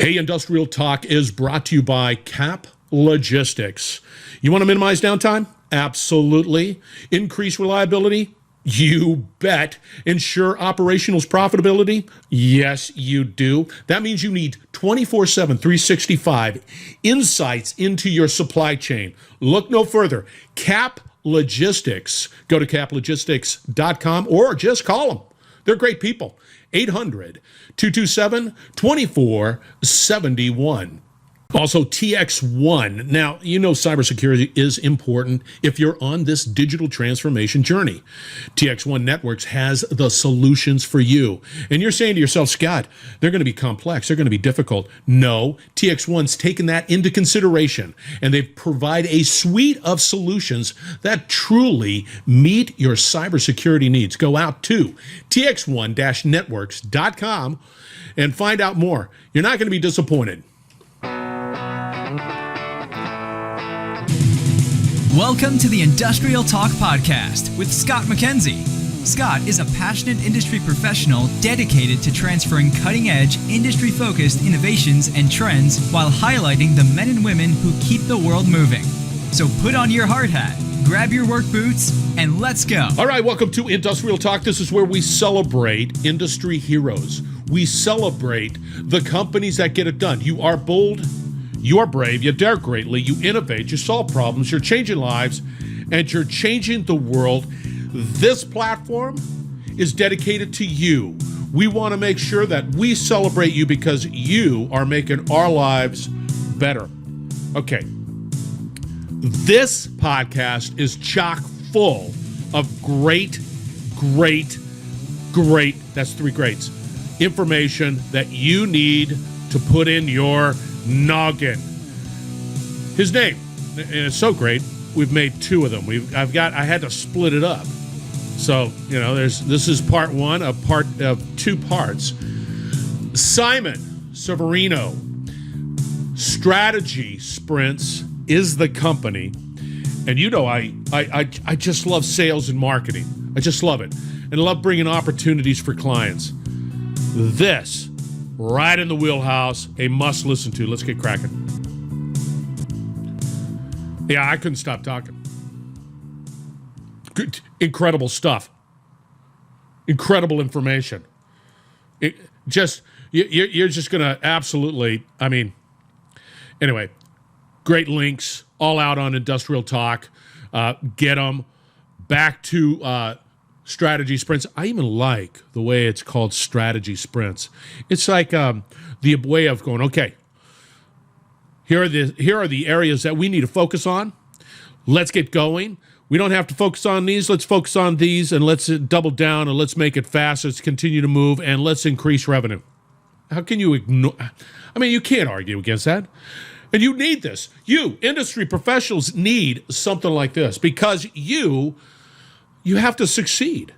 Hey, Industrial Talk is brought to you by Cap Logistics. You want to minimize downtime? Absolutely. Increase reliability? You bet. Ensure operational's profitability? Yes, you do. That means you need 24/7, 365 insights into your supply chain. Look no further. Cap Logistics. Go to caplogistics.com or just call them. They're great people. 800-227-2471. Also, TX1. Now, you know cybersecurity is important if you're on this digital transformation journey. TX1 Networks has the solutions for you. And you're saying to yourself, Scott, they're going to be complex. They're going to be difficult. No, TX1's taken that into consideration, and they provide a suite of solutions that truly meet your cybersecurity needs. Go out to tx1-networks.com and find out more. You're not going to be disappointed. Welcome to the Industrial Talk Podcast with Scott McKenzie. Scott is a passionate industry professional dedicated to transferring cutting-edge, industry-focused innovations and trends while highlighting the men and women who keep the world moving. So put on your hard hat, grab your work boots, and let's go. All right, welcome to Industrial Talk. This is where we celebrate industry heroes. We celebrate the companies that get it done. You are bold. You are brave, you dare greatly, you innovate, you solve problems, you're changing lives, and you're changing the world. This platform is dedicated to you. We want to make sure that we celebrate you because you are making our lives better. Okay. This podcast is chock full of great, that's three greats, information that you need to put in your noggin. His name, and it's so great. We've made two of them. I had to split it up. So this is part one of two parts. Simon Severion, Strategy Sprints is the company, and I just love sales and marketing. I just love it, and I love bringing opportunities for clients. This. Right in the wheelhouse, a must listen to. Let's get cracking. Yeah, I couldn't stop talking. Good, incredible stuff. Incredible information. You're just going to absolutely, anyway, great links all out on Industrial Talk. Get them. Back to Strategy Sprints. I even like the way it's called Strategy Sprints. It's like the way of going, okay, here are the areas that we need to focus on. Let's get going. We don't have to focus on these. Let's focus on these, and let's double down, and let's make it fast. Let's continue to move, and let's increase revenue. How can you ignore? You can't argue against that. And you need this. You, industry professionals, need something like this because you have to succeed.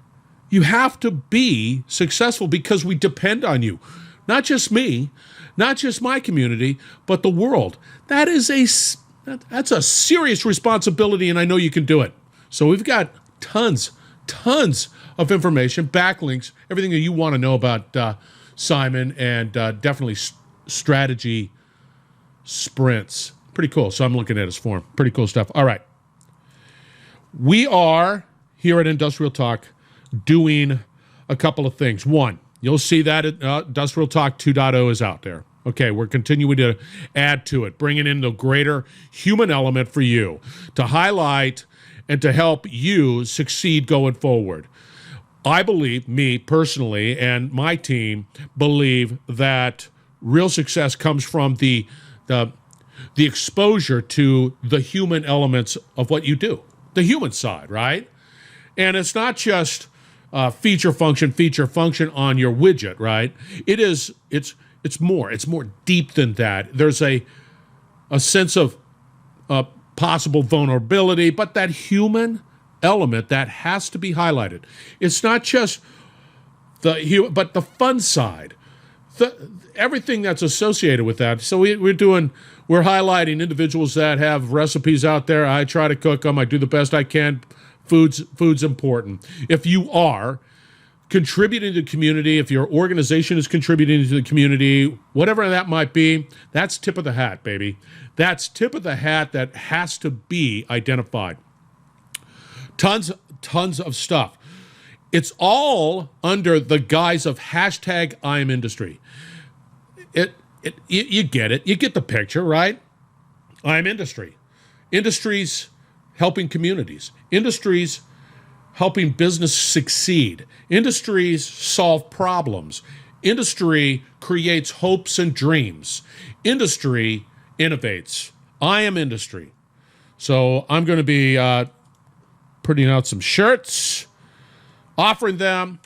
You have to be successful because we depend on you. Not just me, not just my community, but the world. That's a serious responsibility, and I know you can do it. So we've got tons of information, backlinks, everything that you want to know about Simon, and definitely Strategy Sprints. Pretty cool. So I'm looking at his form. Pretty cool stuff. All right. We are here at Industrial Talk doing a couple of things. One, you'll see that Industrial Talk 2.0 is out there. Okay, we're continuing to add to it, bringing in the greater human element for you to highlight and to help you succeed going forward. I believe, me personally, and my team believe that real success comes from the exposure to the human elements of what you do, the human side, right? And it's not just feature function on your widget, right? It's more deep than that. There's a sense of possible vulnerability, but that human element that has to be highlighted. It's not just but the fun side, everything that's associated with that. So we're highlighting individuals that have recipes out there. I try to cook them. I do the best I can. Food's important. If you are contributing to the community, if your organization is contributing to the community, whatever that might be, that's tip of the hat, baby. That's tip of the hat that has to be identified. Tons of stuff. It's all under the guise of hashtag I am industry. You get it. You get the picture, right? I am industry. Industries helping communities. Industries helping business succeed. Industries solve problems. Industry creates hopes and dreams. Industry innovates. I am industry. So I'm going to be putting out some shirts, offering them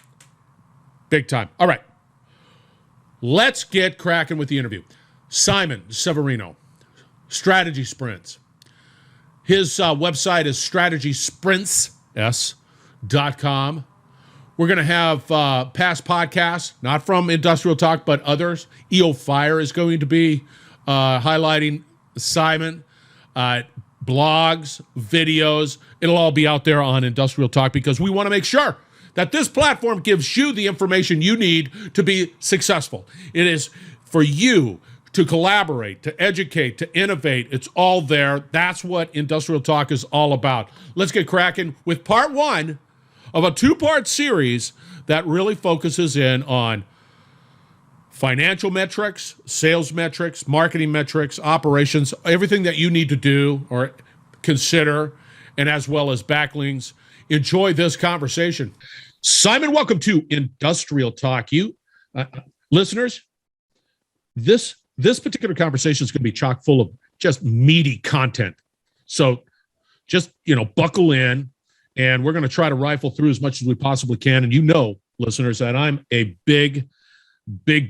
big time. All right. Let's get cracking with the interview. Simon Severion, Strategy Sprints. His website is strategysprints.com. We're going to have past podcasts, not from Industrial Talk, but others. EO Fire is going to be highlighting Simon. Blogs, videos, it'll all be out there on Industrial Talk because we want to make sure that this platform gives you the information you need to be successful. It is for you to collaborate, to educate, to innovate. It's all there. That's what Industrial Talk is all about. Let's get cracking with part one of a two-part series that really focuses in on financial metrics, sales metrics, marketing metrics, operations, everything that you need to do or consider, and as well as backlinks. Enjoy this conversation. Simon, welcome to Industrial Talk. You listeners, this particular conversation is going to be chock full of just meaty content. So just, buckle in, and we're going to try to rifle through as much as we possibly can. And listeners, that I'm a big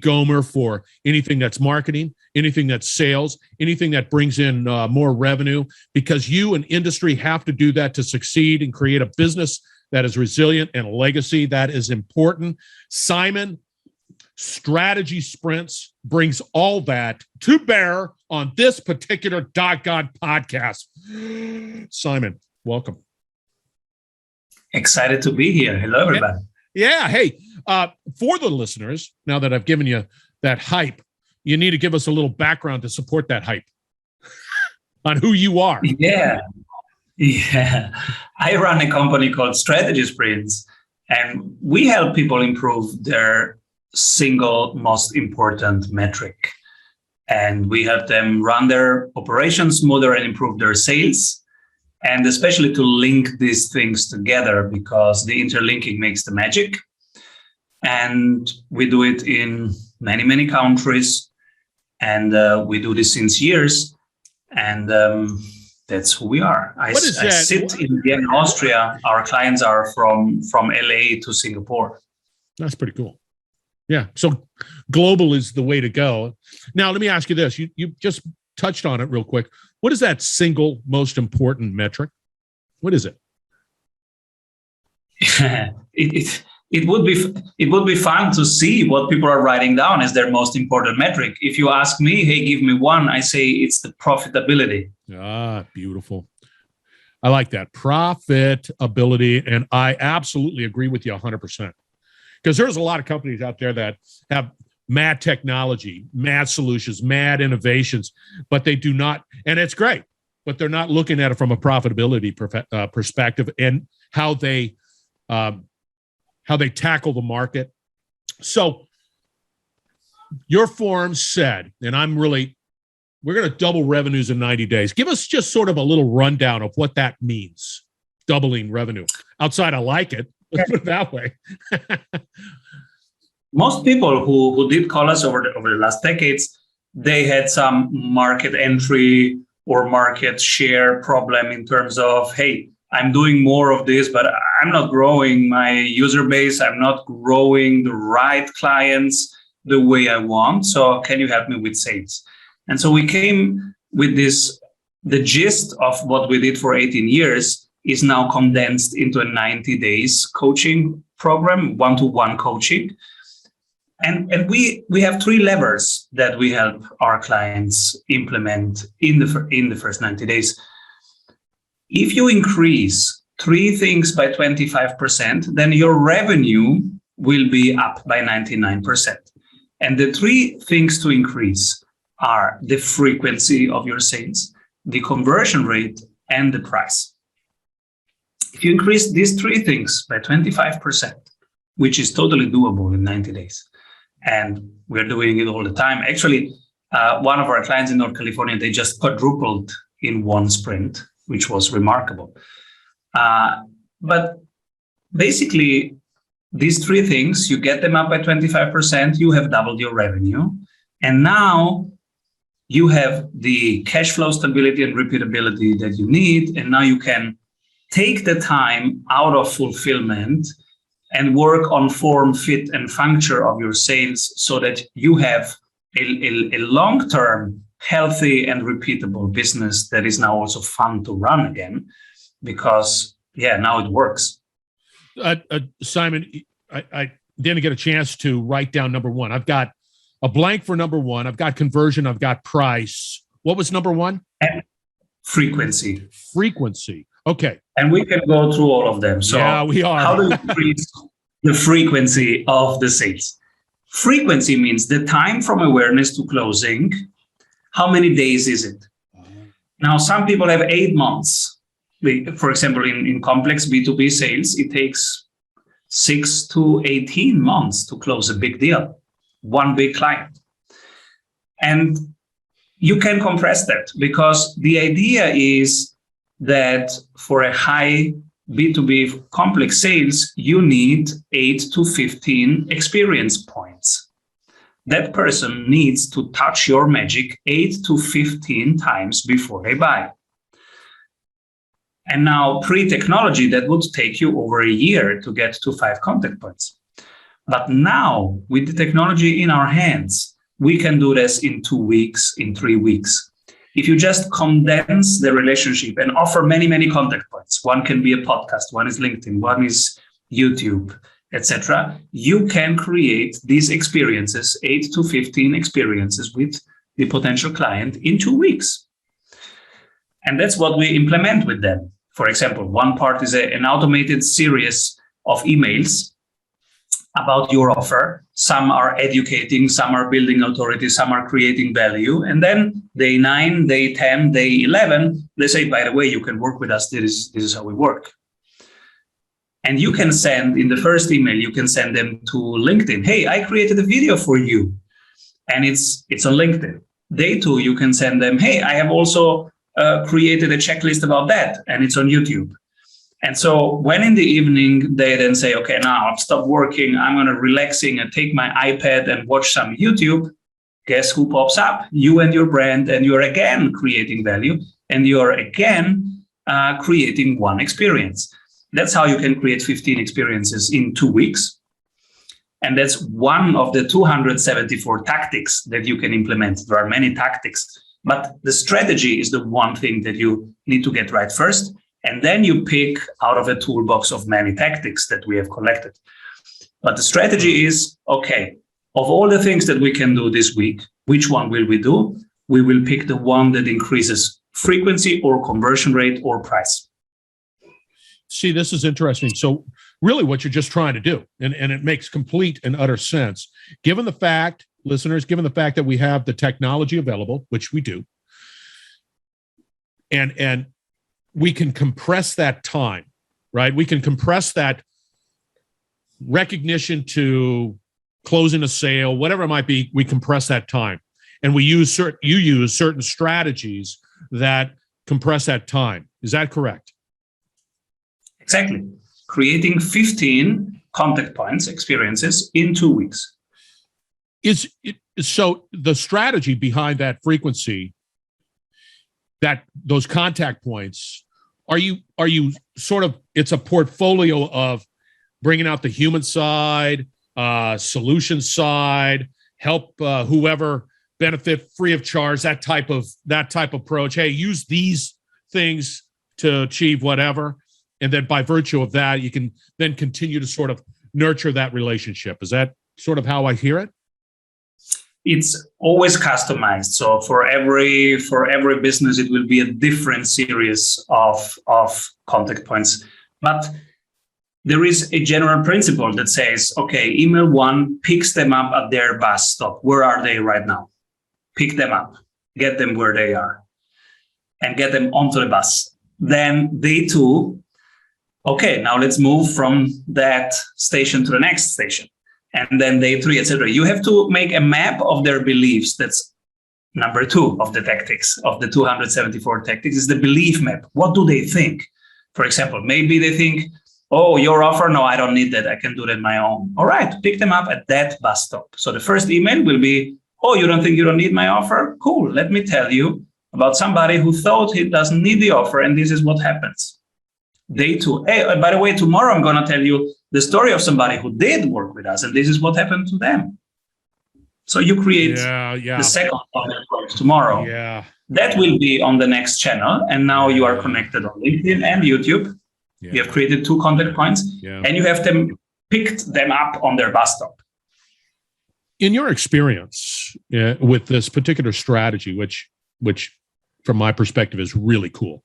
gomer for anything that's marketing, anything that's sales, anything that brings in more revenue, because you and industry have to do that to succeed and create a business that is resilient and a legacy that is important. Simon, Strategy Sprints brings all that to bear on this particular doggone podcast. Simon, welcome. Excited to be here. Hello, everybody. Yeah. Hey, for the listeners, now that I've given you that hype, you need to give us a little background to support that hype on who you are. Yeah. I run a company called Strategy Sprints, and we help people improve their single most important metric. And we help them run their operations smoother and improve their sales, and especially to link these things together, because the interlinking makes the magic. And we do it in many, many countries. And we do this since years. And that's who we are. I sit in Vienna, Austria. Our clients are from LA to Singapore. That's pretty cool. Yeah. So global is the way to go. Now, let me ask you this. You just touched on it real quick. What is that single most important metric? What is it? It would be fun to see what people are writing down as their most important metric. If you ask me, hey, give me one, I say it's the profitability. Ah, beautiful. I like that. Profitability. And I absolutely agree with you 100%. Because there's a lot of companies out there that have mad technology, mad solutions, mad innovations, but they do not, and it's great, but they're not looking at it from a profitability perspective and how they tackle the market. So your form said, and we're going to double revenues in 90 days. Give us just sort of a little rundown of what that means, doubling revenue. Outside, I like it. Let's put it that way. Most people who did call us over the last decades, they had some market entry or market share problem in terms of, hey, I'm doing more of this, but I'm not growing my user base. I'm not growing the right clients the way I want. So can you help me with sales? And so we came with this, the gist of what we did for 18 years is now condensed into a 90 days coaching program, one-to-one coaching. And we have three levers that we help our clients implement in the first 90 days. If you increase three things by 25%, then your revenue will be up by 99%. And the three things to increase are the frequency of your sales, the conversion rate, and the price. If you increase these three things by 25%, which is totally doable in 90 days, and we're doing it all the time. Actually, one of our clients in North California, they just quadrupled in one sprint, which was remarkable. But basically, these three things, you get them up by 25%, you have doubled your revenue. And now you have the cash flow stability and repeatability that you need. And now you can take the time out of fulfillment and work on form, fit, and function of your sales so that you have a long-term, healthy, and repeatable business that is now also fun to run again because, now it works. Simon, I didn't get a chance to write down number one. I've got a blank for number one. I've got conversion. I've got price. What was number one? And frequency. Frequency. Okay. And we can go through all of them. So yeah, we are. How do you increase the frequency of the sales? Frequency means the time from awareness to closing. How many days is it? Now, some people have 8 months. For example, in complex B2B sales, it takes 6 to 18 months to close a big deal, one big client. And you can compress that because the idea is that for a high B2B complex sales, you need 8 to 15 experience points. That person needs to touch your magic 8 to 15 times before they buy. And now pre-technology, that would take you over a year to get to 5 contact points. But now with the technology in our hands, we can do this in 2 weeks, in 3 weeks. If you just condense the relationship and offer many, many contact points, one can be a podcast, one is LinkedIn, one is YouTube, etc., you can create these experiences, 8 to 15 experiences with the potential client in 2 weeks. And that's what we implement with them. For example, one part is an automated series of emails about your offer. Some are educating, some are building authority, some are creating value. And then day 9, day 10, day 11, they say, by the way, you can work with us. This is how we work. And you can send, in the first email, you can send them to LinkedIn. Hey, I created a video for you. And it's on LinkedIn. Day 2, you can send them, hey, I have also created a checklist about that, and it's on YouTube. And so when in the evening, they then say, okay, now I've stopped working, I'm going to relaxing and take my iPad and watch some YouTube. Guess who pops up? You and your brand, and you're again creating value, and you're again creating one experience. That's how you can create 15 experiences in 2 weeks. And that's one of the 274 tactics that you can implement. There are many tactics, but the strategy is the one thing that you need to get right first. And then you pick out of a toolbox of many tactics that we have collected. But the strategy is, okay, of all the things that we can do this week, which one will we do? We will pick the one that increases frequency or conversion rate or price. See, this is interesting. So really what you're just trying to do, and it makes complete and utter sense, given the fact, listeners, given the fact that we have the technology available, which we do, and we can compress that time, right? We can compress that recognition to closing a sale, whatever it might be, we compress that time. And you use certain strategies that compress that time. Is that correct? Exactly. Creating 15 contact points, experiences in 2 weeks. So the strategy behind that frequency, those contact points, are you sort of, it's a portfolio of bringing out the human side, solution side, help whoever benefit free of charge, that type of approach. Hey, use these things to achieve whatever. And then by virtue of that, you can then continue to sort of nurture that relationship. Is that sort of how I hear it? It's always customized. So for every business, it will be a different series of contact points. But there is a general principle that says, okay, email one picks them up at their bus stop. Where are they right now? Pick them up, get them where they are, and get them onto the bus. Then day two, okay, now let's move from that station to the next station. And then day three, etc. You have to make a map of their beliefs. That's number two of the tactics, of the 274 tactics, is the belief map. What do they think? For example, maybe they think, oh, your offer, no, I don't need that. I can do that on my own. All right, pick them up at that bus stop. So the first email will be, oh, you don't think you don't need my offer? Cool, let me tell you about somebody who thought he doesn't need the offer, and this is what happens. Day two, hey, by the way, tomorrow I'm going to tell you the story of somebody who did work with us, and this is what happened to them. So you create the second network tomorrow. Yeah. That will be on the next channel, and now you are connected on LinkedIn and YouTube. Yeah. You have created 2 contact points, and you have them picked them up on their bus stop. In your experience with this particular strategy, which from my perspective is really cool,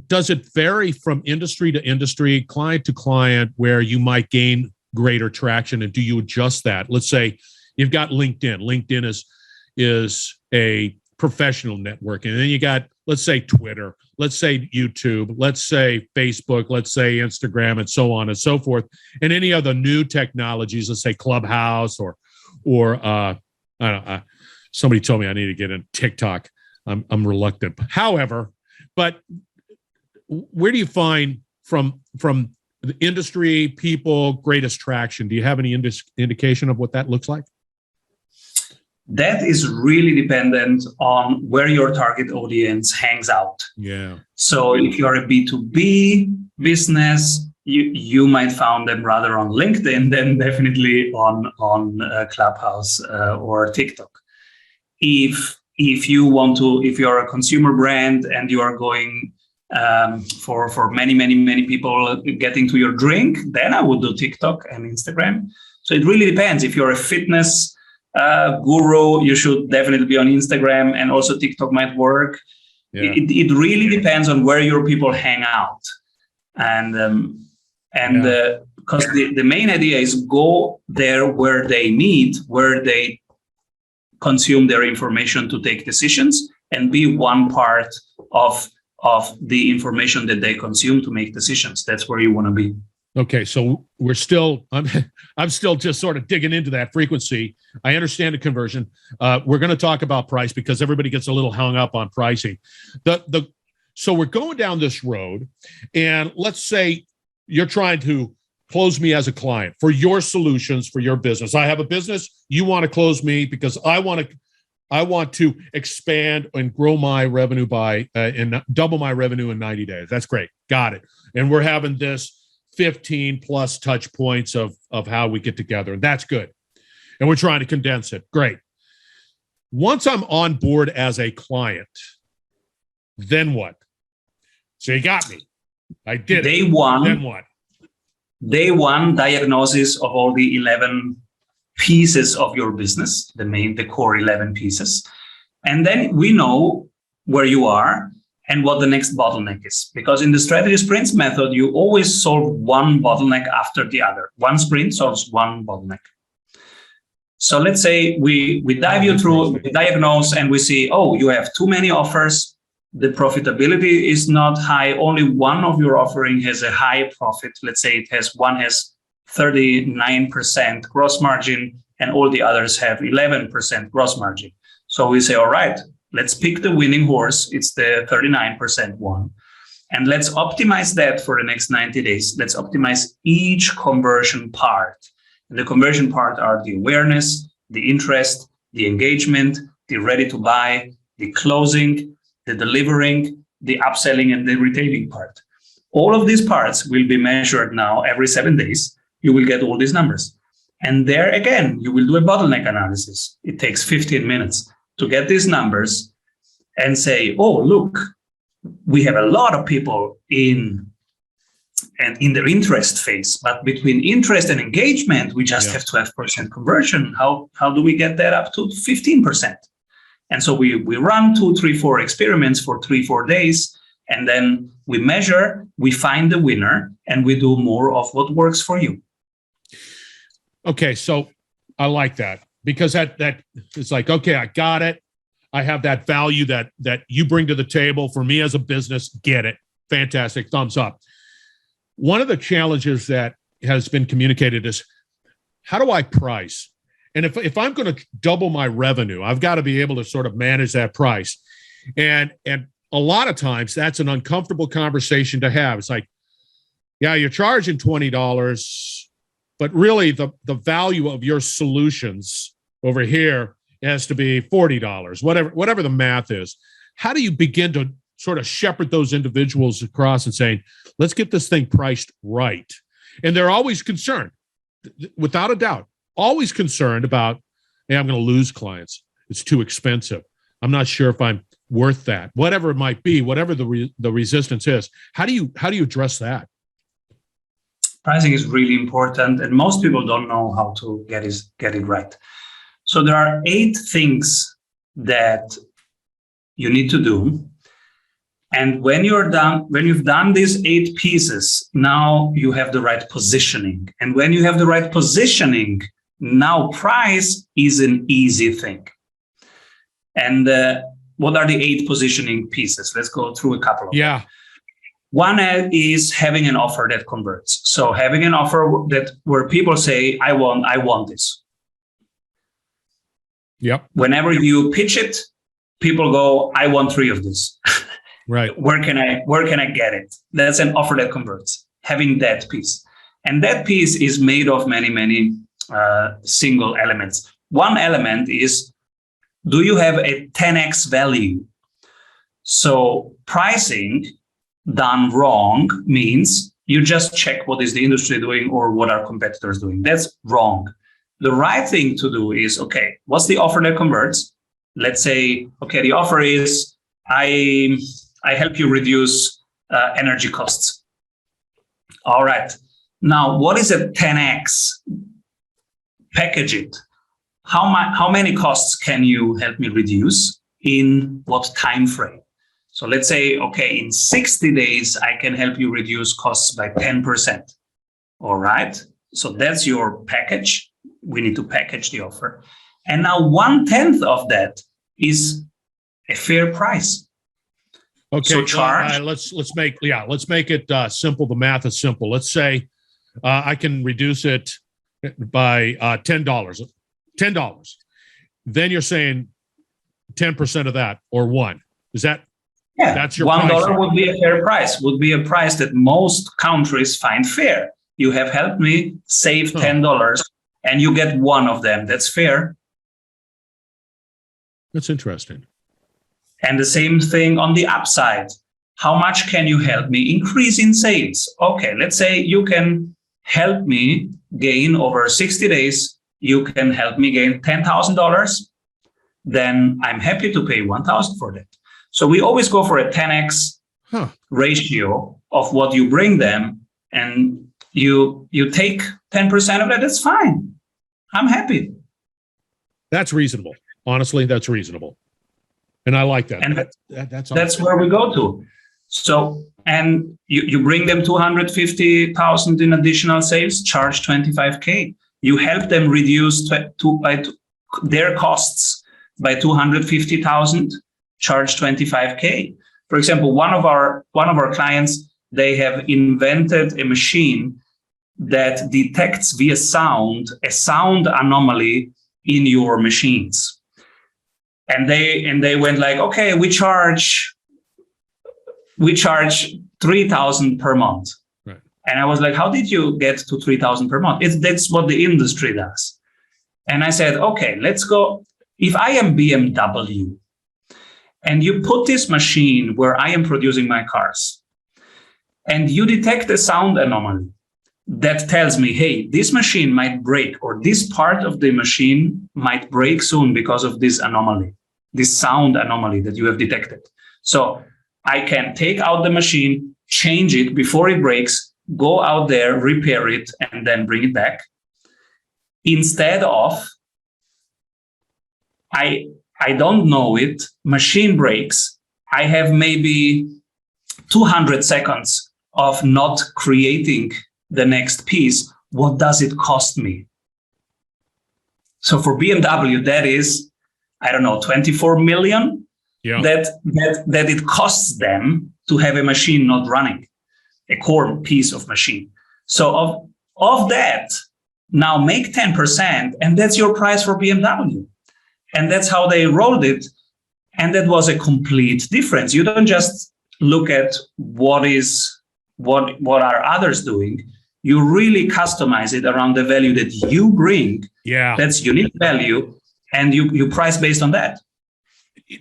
does it vary from industry to industry, client to client, where you might gain greater traction, and do you adjust that? Let's say you've got LinkedIn. LinkedIn is a professional network, and then you got, let's say, Twitter, let's say YouTube, let's say Facebook, let's say Instagram, and so on and so forth, and any other new technologies, let's say Clubhouse or I don't know, somebody told me I need to get in TikTok. I'm reluctant. However, but where do you find from the industry people greatest traction? Do you have any indication of what that looks like? That is really dependent on where your target audience hangs out. Yeah. So if you're a B2B business, you might find them rather on LinkedIn than definitely on Clubhouse or TikTok. If you're a consumer brand and you are going for many people getting to your drink, then I would do TikTok and Instagram. So it really depends. If you're a fitness guru, you should definitely be on Instagram, and also TikTok might work. Yeah. It really depends on where your people hang out, and because the main idea is go there where they consume their information to take decisions, and be one part of the information that they consume to make decisions. That's where you want to be. Okay, so I'm still just sort of digging into that frequency. I understand the conversion. We're going to talk about price because everybody gets a little hung up on pricing. So we're going down this road, and let's say you're trying to close me as a client for your solutions for your business. I have a business. You want to close me because I want to expand and grow my revenue and double my revenue in 90 days. That's great. Got it. And we're having this 15 plus touch points of how we get together. And that's good. And we're trying to condense it. Great. Once I'm on board as a client, then what? So you got me. I did Day it. one. Then what? Day one, diagnosis of all the 11 pieces of your business, the core 11 pieces. And then we know where you are and what the next bottleneck is. Because in the strategy sprints method, you always solve one bottleneck after the other. One sprint solves one bottleneck. So let's say we dive you through, we diagnose, and we see, oh, you have too many offers. The profitability is not high. Only one of your offering has a high profit. Let's say one has 39% gross margin, and all the others have 11% gross margin. So we say, all right, let's pick the winning horse. It's the 39% one. And let's optimize that for the next 90 days. Let's optimize each conversion part. And the conversion part are the awareness, the interest, the engagement, the ready to buy, the closing, the delivering, the upselling, and the retailing part. All of these parts will be measured now every 7 days. You will get all these numbers. And there again, you will do a bottleneck analysis. It takes 15 minutes to get these numbers and say, oh, look, we have a lot of people in their interest phase, but between interest and engagement, we just have 12% conversion. How do we get that up to 15%? And so we run 2, 3, 4 experiments for 3-4 days, and then we measure, we find the winner, and we do more of what works for you. Okay, so I like that, because that it's like, okay, I got it. I have that value that you bring to the table for me as a business. Get it. Fantastic. Thumbs up. One of the challenges that has been communicated is, how do I price? And if I'm going to double my revenue, I've got to be able to sort of manage that price. And a lot of times that's an uncomfortable conversation to have. It's like, yeah, you're charging $20, but really the value of your solutions over here has to be $40, whatever the math is. How do you begin to sort of shepherd those individuals across and saying, let's get this thing priced right? And they're always concerned, without a doubt, always concerned about, hey, I'm going to lose clients. It's too expensive. I'm not sure if I'm worth that. Whatever it might be, whatever the resistance is. How do you address that? Pricing is really important, and most people don't know how to get it right. So there are 8 things that you need to do. And when you've done these 8 pieces, now you have the right positioning. And when you have the right positioning, now price is an easy thing. And what are the 8 positioning pieces? Let's go through a couple of them. One is having an offer that converts. So having an offer where people say, I want this. Yep. Whenever you pitch it, people go, I want 3 of this. Right. Where can I get it? That's an offer that converts. Having that piece. And that piece is made of many single elements. One element is, do you have a 10x value? So pricing done wrong means you just check what is the industry doing or what are competitors doing. That's wrong. The right thing to do is, okay, what's the offer that converts? Let's say, okay, the offer is, I help you reduce energy costs. All right. Now, what is a 10x? Package it. How many costs can you help me reduce in what time frame? So let's say, okay, in 60 days, I can help you reduce costs by 10%. All right. So that's your package. We need to package the offer. And now 1/10 of that is a fair price. Okay, so charge. Let's make it simple. The math is simple. Let's say I can reduce it by $10. $10. Then you're saying 10% of that, or 1. Is that? Yeah, that's your $1 price. Would be a fair price. Would be a price that most countries find fair. You have helped me save $10, and you get 1 of them. That's fair. That's interesting. And the same thing on the upside. How much can you help me increase in sales? Okay, let's say you can help me gain over 60 days. You can help me gain $10,000. Then I'm happy to pay $1,000 for that. So we always go for a 10x ratio of what you bring them, and you take 10% of that. That's fine. I'm happy. That's reasonable. Honestly, that's reasonable. And I like that. And that's awesome. Where we go to. So, and you bring them 250,000 in additional sales, charge 25K. You help them reduce their costs by 250,000, charge 25K. For example, one of our clients, they have invented a machine that detects via sound a sound anomaly in your machines. And they went like, okay, we charge 3,000 per month. Right. And I was like, how did you get to 3,000 per month? That's what the industry does. And I said, okay, let's go. If I am BMW and you put this machine where I am producing my cars and you detect a sound anomaly that tells me, hey, this machine might break, or this part of the machine might break soon because of this anomaly, this sound anomaly that you have detected. So I can take out the machine, change it before it breaks, go out there, repair it, and then bring it back. Instead of, I don't know it, machine breaks, I have maybe 200 seconds of not creating the next piece, what does it cost me? So for BMW, that is, I don't know, 24 million that it costs them to have a machine not running, a core piece of machine. So of that, now make 10%, and that's your price for BMW. And that's how they rolled it. And that was a complete difference. You don't just look at what are others doing. You really customize it around the value that you bring. Yeah. That's unique value. And you price based on that.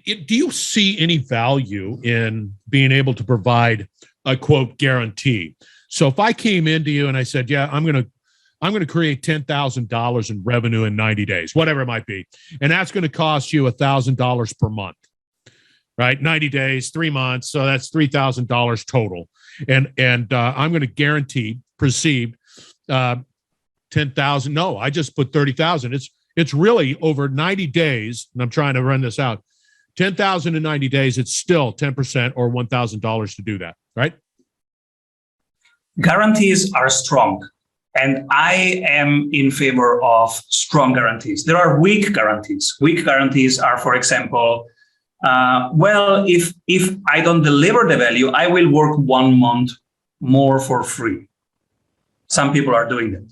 Do you see any value in being able to provide a quote guarantee? So if I came into you and I said, yeah, I'm going to create $10,000 in revenue in 90 days, whatever it might be. And that's going to cost you $1,000 per month, right? 90 days, 3 months. So that's $3,000 total. And I'm going to guarantee, perceived 10,000. No, I just put 30,000. It's really over 90 days. And I'm trying to run this out. 10,000 in 90 days. It's still 10% or $1,000 to do that, right? Guarantees are strong. And I am in favor of strong guarantees. There are weak guarantees. Weak guarantees are, for example, if I don't deliver the value, I will work 1 month more for free. Some people are doing that.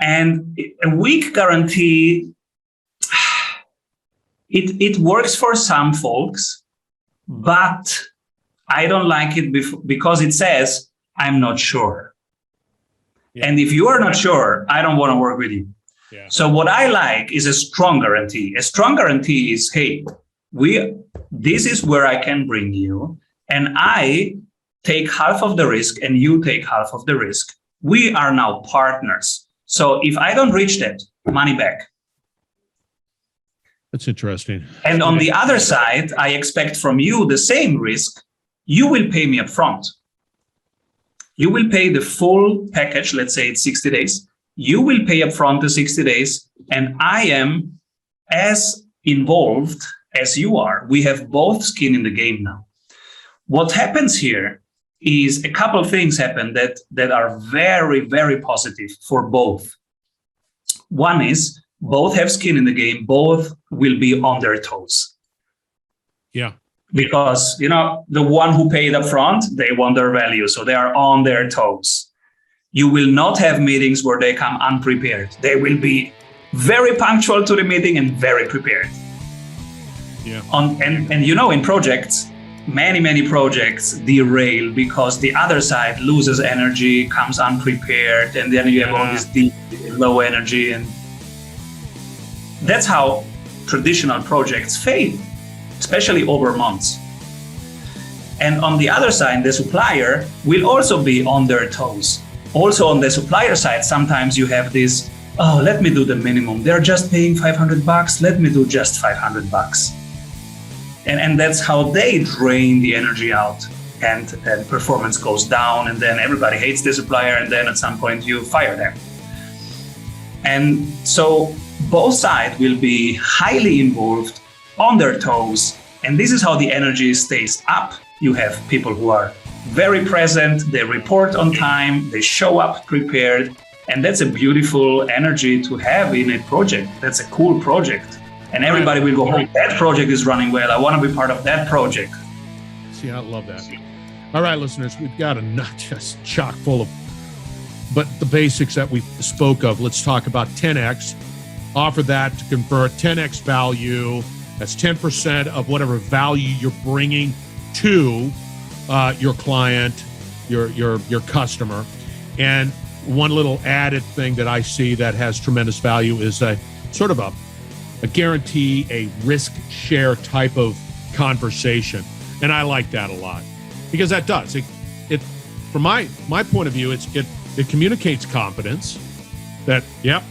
And a weak guarantee, it works for some folks, but I don't like it because it says, I'm not sure. Yeah. And if you are not sure, I don't want to work with you. Yeah. So what I like is a strong guarantee. A strong guarantee is, hey, this is where I can bring you, and I take half of the risk and you take half of the risk. We are now partners. So if I don't reach that, money back. That's interesting. And on the other side, I expect from you the same risk. You will pay me up front. You will pay the full package. Let's say it's 60 days. You will pay up front the 60 days. And I am as involved as you are. We have both skin in the game now. What happens here is a couple of things happen that are very, very positive for both. One is both have skin in the game. Both will be on their toes. Yeah. Because, the one who paid up front, they want their value. So they are on their toes. You will not have meetings where they come unprepared. They will be very punctual to the meeting and very prepared. Yeah. In projects, many projects derail because the other side loses energy, comes unprepared, and then you have all this deep, low energy. And that's how traditional projects fail, especially over months. And on the other side, the supplier will also be on their toes. Also on the supplier side, sometimes you have this, let me do the minimum. They're just paying $500. Let me do just $500. And that's how they drain the energy out, and performance goes down, and then everybody hates the supplier, and then at some point you fire them. And so both sides will be highly involved, on their toes, and this is how the energy stays up. You have people who are very present, they report on time, they show up prepared, and that's a beautiful energy to have in a project. That's a cool project. And everybody will go, that project is running well. I want to be part of that project. See, I love that. All right, listeners, we've got a not just chock full of, but the basics that we spoke of. Let's talk about 10X. Offer that to convert 10X value. That's 10% of whatever value you're bringing to your client, your customer. And one little added thing that I see that has tremendous value is a sort of a guarantee, a risk share type of conversation. And I like that a lot because that does it from my point of view, it communicates confidence that, yep,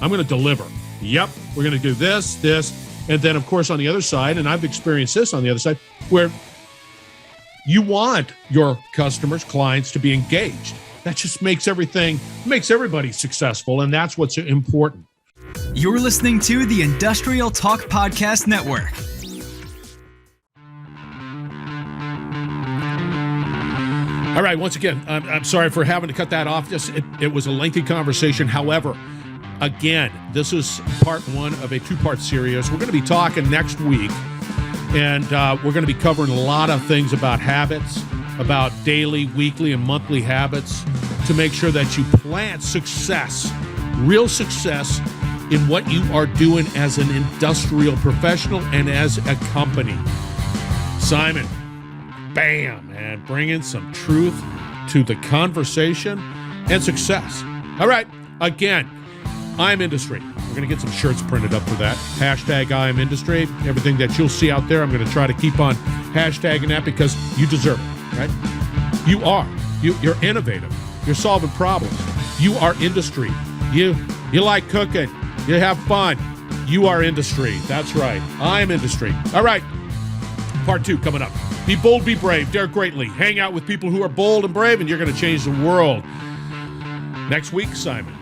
I'm going to deliver. Yep, we're going to do this. And then of course on the other side, and I've experienced this on the other side, where you want your customers, clients to be engaged. That just makes everybody successful. And that's what's important. You're listening to the Industrial Talk Podcast Network. All right, once again, I'm sorry for having to cut that off. It was a lengthy conversation. However, again, this is part one of a two-part series. We're going to be talking next week, and we're going to be covering a lot of things about habits, about daily, weekly, and monthly habits to make sure that you plant success, real success in what you are doing as an industrial professional and as a company. Simon, bam, man, bringing some truth to the conversation and success. All right, again, I'm Industry. We're going to get some shirts printed up for that. Hashtag I am Industry. Everything that you'll see out there, I'm going to try to keep on hashtagging that because you deserve it, right? You are. You're innovative. You're solving problems. You are Industry. You like cooking. You have fun. You are Industry. That's right. I'm Industry. All right. Part 2 coming up. Be bold, be brave, dare greatly. Hang out with people who are bold and brave, and you're going to change the world. Next week, Simon.